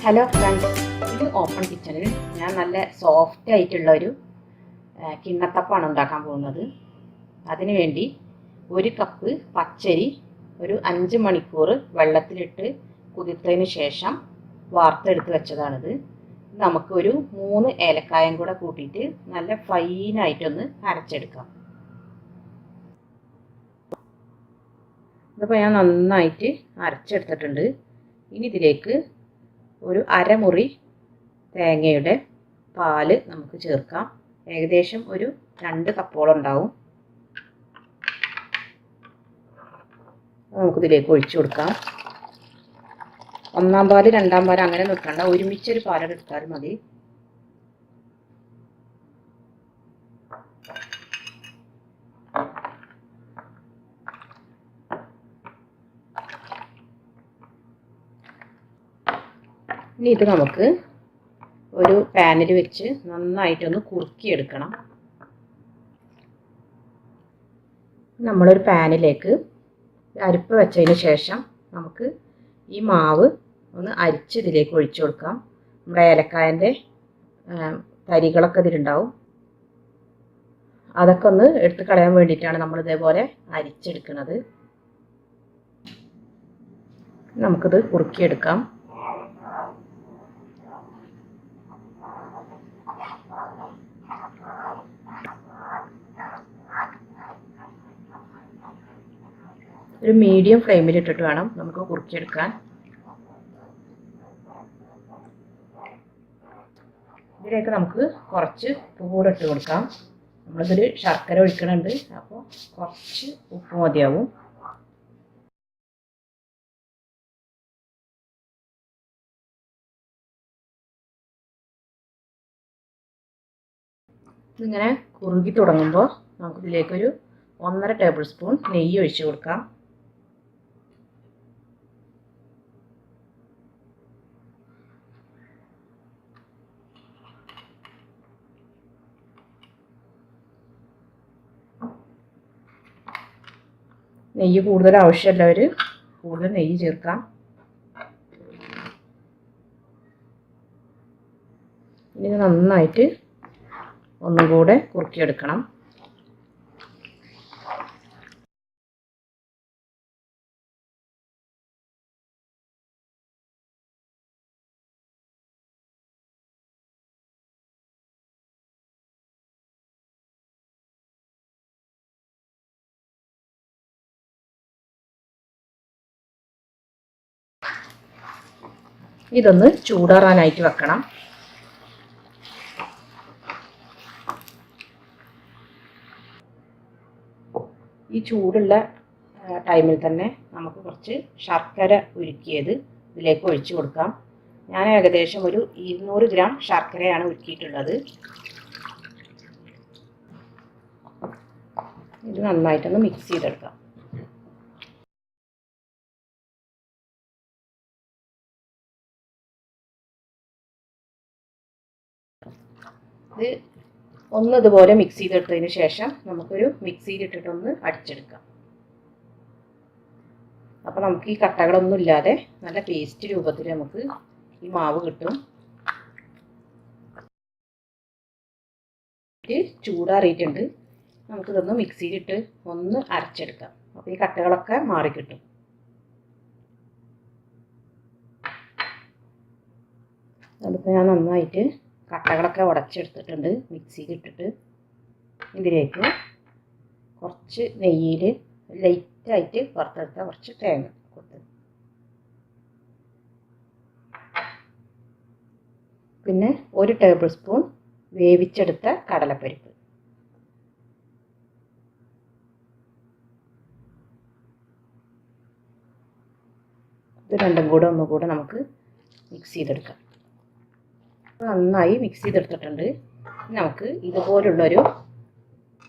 Hello friends, ഇത് open കിച്ചണിൽ ഞാൻ നല്ല സോഫ്റ്റ് ആയിട്ടുള്ള ഒരു കിണ്ണത്തപ്പമാണ് ഉണ്ടാക്കാൻ പോകുന്നത്. അതിനുവേണ്ടി 1 കപ്പ് പച്ചരി ഒരു 5 മണിക്കൂർ വെള്ളത്തിലിട്ട് കുതിർത്തതിന് ശേഷം വാർത്തെടുത്ത് വെച്ചതാണിത്. നമുക്ക് ഒരു 3 ഏലക്കായും കൂടെ കൂട്ടിയിട്ട് നല്ല ഫൈനായിട്ടൊന്ന് അരച്ചെടുക്കാം. ഇതിപ്പോൾ ഞാൻ നന്നായിട്ട് അരച്ചെടുത്തിട്ടുണ്ട്. ഇനി ഇതിലേക്ക് ഒരു അരമുറി തേങ്ങയുടെ പാല് നമുക്ക് ചേർക്കാം. ഏകദേശം ഒരു 2 കപ്പോളം ഉണ്ടാവും. നമുക്കിതിലേക്ക് ഒഴിച്ചു കൊടുക്കാം. 1-ാം പാല് 2-ാം പാല് അങ്ങനെ നിൽക്കണ്ട, ഒരുമിച്ചൊരു പാലെടുത്താൽ മതി. ഇനി ഇത് നമുക്ക് ഒരു പാനിൽ വെച്ച് നന്നായിട്ടൊന്ന് കുറുക്കിയെടുക്കണം. നമ്മളൊരു പാനിലേക്ക് അരിപ്പ വെച്ചതിന് ശേഷം നമുക്ക് ഈ മാവ് ഒന്ന് അരിച്ച് ഇതിലേക്ക് ഒഴിച്ചു കൊടുക്കാം. നമ്മുടെ ഏലക്കായൻ്റെ തരികളൊക്കെ ഇതിലുണ്ടാവും. അതൊക്കെ ഒന്ന് എടുത്ത് കളയാൻ വേണ്ടിയിട്ടാണ് നമ്മൾ ഇതേപോലെ അരിച്ചെടുക്കുന്നത്. നമുക്കിത് കുറുക്കിയെടുക്കാം. ഒരു മീഡിയം ഫ്ലെയിമിൽ ഇട്ടിട്ട് വേണം നമുക്ക് കുറുക്കിയെടുക്കാൻ. ഇതിലേക്ക് നമുക്ക് കുറച്ച് ഉപ്പ് കൂടെ ഇട്ട് കൊടുക്കാം. നമ്മളിതിൽ ശർക്കര ഒഴിക്കണുണ്ട്, അപ്പോൾ കുറച്ച് ഉപ്പ് മതിയാവും. ഇതിങ്ങനെ കുറുകി തുടങ്ങുമ്പോൾ നമുക്കിതിലേക്കൊരു 1.5 ടേബിൾ സ്പൂൺ നെയ്യ് ഒഴിച്ച് കൊടുക്കാം. നെയ്യ് കൂടുതൽ ആവശ്യമുള്ളവർ കൂടുതൽ നെയ്യ് ചേർക്കാം. ഇനി നന്നായിട്ട് ഒന്നും കൂടെ കുറുക്കിയെടുക്കണം. ഇതൊന്ന് ചൂടാറാനായിട്ട് വെക്കണം. ഈ ചൂടുള്ള ടൈമിൽ തന്നെ നമുക്ക് കുറച്ച് ശർക്കര ഉരുക്കിയത് ഇതിലേക്ക് ഒഴിച്ചു കൊടുക്കാം. ഞാൻ ഏകദേശം ഒരു 200 ഗ്രാം ശർക്കരയാണ് ഉരുക്കിയിട്ടുള്ളത്. ഇത് നന്നായിട്ടൊന്ന് മിക്സ് ചെയ്തെടുക്കാം. ഇത് ഒന്ന് ഇതുപോലെ മിക്സ് ചെയ്തെടുത്തതിന് ശേഷം നമുക്കൊരു മിക്സിയിലിട്ടിട്ടൊന്ന് അടിച്ചെടുക്കാം. അപ്പോൾ നമുക്ക് ഈ കട്ടകളൊന്നും ഇല്ലാതെ നല്ല പേസ്റ്റ് രൂപത്തിൽ നമുക്ക് ഈ മാവ് കിട്ടും. ചൂടാറിയിട്ടുണ്ട്. നമുക്കിതൊന്ന് മിക്സിയിലിട്ട് ഒന്ന് അരച്ചെടുക്കാം. അപ്പോൾ ഈ കട്ടകളൊക്കെ മാറിക്കിട്ടും. അതിപ്പോൾ ഞാൻ നന്നായിട്ട് കട്ടകളൊക്കെ ഉടച്ചെടുത്തിട്ടുണ്ട്. മിക്സിയിലിട്ടിട്ട് ഇതിലേക്ക് കുറച്ച് നെയ്യിൽ ലൈറ്റായിട്ട് വറുത്തെടുത്ത കുറച്ച് തേങ്ങ കൊടുത്ത്, പിന്നെ 1 ടേബിൾ സ്പൂൺ വേവിച്ചെടുത്ത കടലപ്പരിപ്പ്, ഇത് രണ്ടും കൂടെ ഒന്നുകൂടെ നമുക്ക് മിക്സ് ചെയ്തെടുക്കാം. നന്നായി മിക്സ് ചെയ്തെടുത്തിട്ടുണ്ട്. നമുക്ക് ഇതുപോലുള്ളൊരു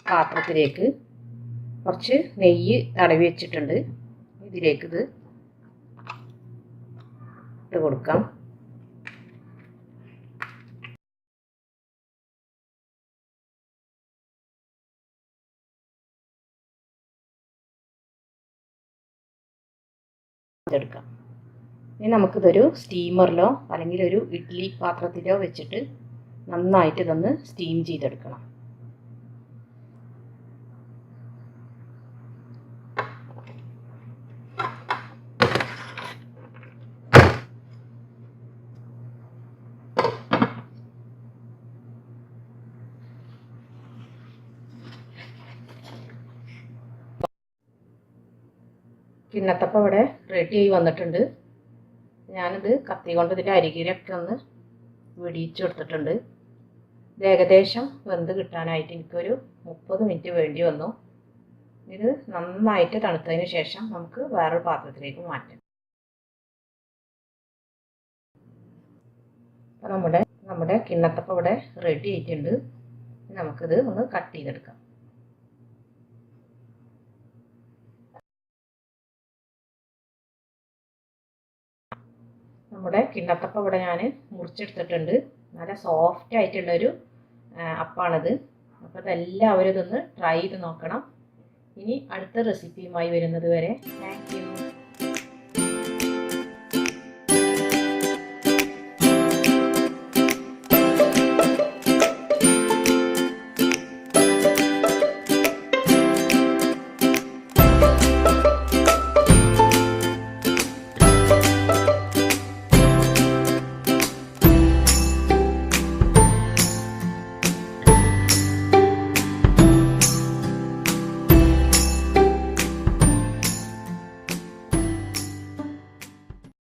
പാത്രത്തിലേക്ക് കുറച്ച് നെയ്യ് തടവി വെച്ചിട്ടുണ്ട്. ഇതിലേക്ക് ഇത് ഇട്ട് കൊടുക്കാം. എടുക്കാം. ഇനി നമുക്കിതൊരു സ്റ്റീമറിലോ അല്ലെങ്കിൽ ഒരു ഇഡ്ഡലി പാത്രത്തിലോ വെച്ചിട്ട് നന്നായിട്ട് ഇതൊന്ന് സ്റ്റീം ചെയ്തെടുക്കണം. കിണ്ണത്തപ്പം ഇവിടെ റെഡി ആയി വന്നിട്ടുണ്ട്. ഞാനിത് കത്തി കൊണ്ട് ഇതിൻ്റെ അരികിലൊക്കെ ഒന്ന് വെടിയിച്ചു കൊടുത്തിട്ടുണ്ട്. ഇത് ഏകദേശം വെന്ത് കിട്ടാനായിട്ട് എനിക്കൊരു 30 മിനിറ്റ് വേണ്ടി വന്നു. ഇത് നന്നായിട്ട് തണുത്തതിന് ശേഷം നമുക്ക് വേറൊരു പാത്രത്തിലേക്ക് മാറ്റാം. അപ്പോൾ നമ്മുടെ കിണ്ണത്തപ്പം ഇവിടെ റെഡി ആയിട്ടുണ്ട്. നമുക്കിത് ഒന്ന് കട്ട് ചെയ്തെടുക്കാം. നമ്മുടെ കിണ്ണത്തപ്പം ഇവിടെ ഞാൻ മുറിച്ചെടുത്തിട്ടുണ്ട്. നല്ല സോഫ്റ്റ് ആയിട്ടുള്ളൊരു അപ്പാണിത്. അപ്പോൾ ഇതെല്ലാവരും ഇതൊന്ന് ട്രൈ ചെയ്ത് നോക്കണം. ഇനി അടുത്ത റെസിപ്പിയുമായി വരുന്നത് വരെ താങ്ക് യു.